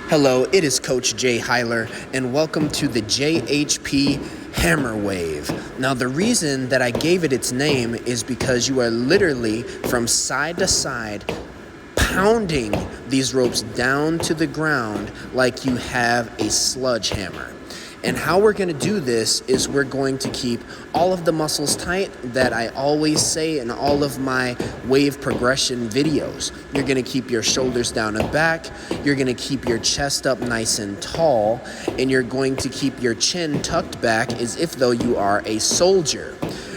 Hello, it is Coach Jay Hyler, and welcome to the JHP Hammer Wave. Now, the reason that I gave it its name is because you are literally from side to side pounding these ropes down to the ground like you have a sledgehammer. And how we're going to do this is we're going to keep all of the muscles tight that I always say in all of my wave progression videos. You're going to keep your shoulders down and back. You're going to keep your chest up nice and tall. And you're going to keep your chin tucked back as if though you are a soldier.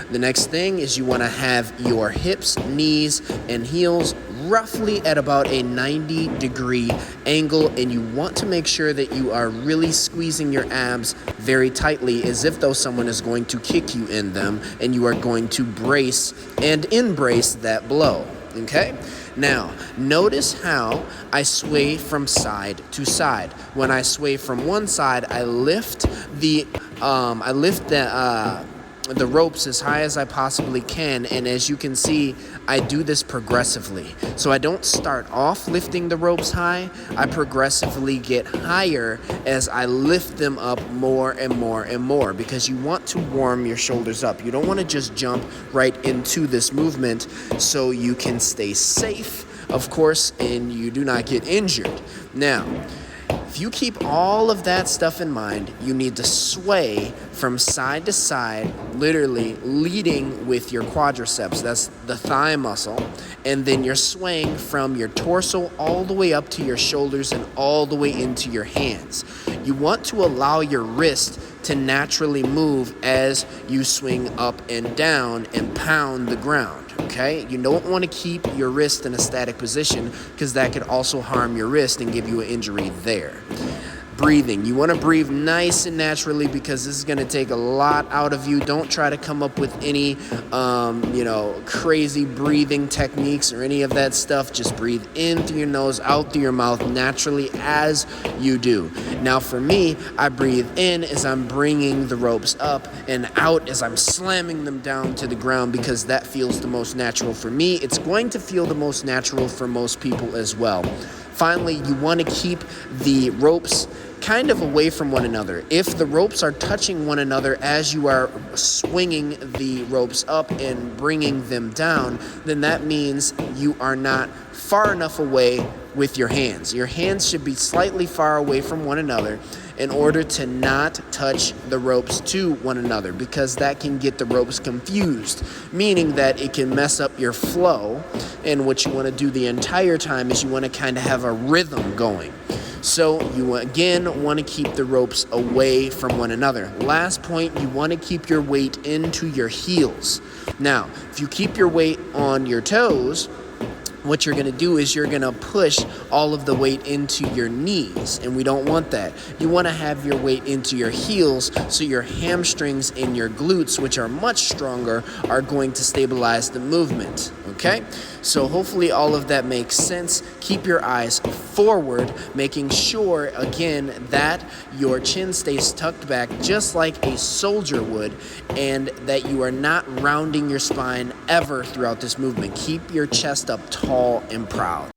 The next thing is you want to have your hips, knees, and heels roughly at about a 90-degree angle, and you want to make sure that you are really squeezing your abs very tightly as if though someone is going to kick you in them, and you are going to brace and embrace that blow. Okay? Now, notice how I sway from side to side. When I sway from one side, I lift the ropes as high as I possibly can, and as you can see, I do this progressively. So I don't start off lifting the ropes high, I progressively get higher as I lift them up more and more and more, because you want to warm your shoulders up. You don't want to just jump right into this movement so you can stay safe, of course, and you do not get injured. Now, if you keep all of that stuff in mind, you need to sway from side to side, literally leading with your quadriceps. That's the thigh muscle. And then you're swaying from your torso all the way up to your shoulders and all the way into your hands. You want to allow your wrist to naturally move as you swing up and down and pound the ground. Okay, you don't want to keep your wrist in a static position because that could also harm your wrist and give you an injury there. Breathing. You want to breathe nice and naturally because this is going to take a lot out of you. Don't try to come up with any, crazy breathing techniques or any of that stuff. Just breathe in through your nose, out through your mouth naturally as you do. Now for me, I breathe in as I'm bringing the ropes up and out as I'm slamming them down to the ground because that feels the most natural for me. It's going to feel the most natural for most people as well. Finally, you want to keep the ropes kind of away from one another. If the ropes are touching one another as you are swinging the ropes up and bringing them down, then that means you are not far enough away with your hands. Your hands should be slightly far away from one another in order to not touch the ropes to one another, because that can get the ropes confused, meaning that it can mess up your flow. And what you want to do the entire time is you want to kind of have a rhythm going. So you again want to keep the ropes away from one another. Last point, you want to keep your weight into your heels. Now, if you keep your weight on your toes, what you're going to do is you're going to push all of the weight into your knees, and we don't want that. You want to have your weight into your heels so your hamstrings and your glutes, which are much stronger, are going to stabilize the movement, okay? So hopefully all of that makes sense. Keep your eyes forward, making sure, again, that your chin stays tucked back just like a soldier would, and that you are not rounding your spine ever throughout this movement. Keep your chest up tall and proud.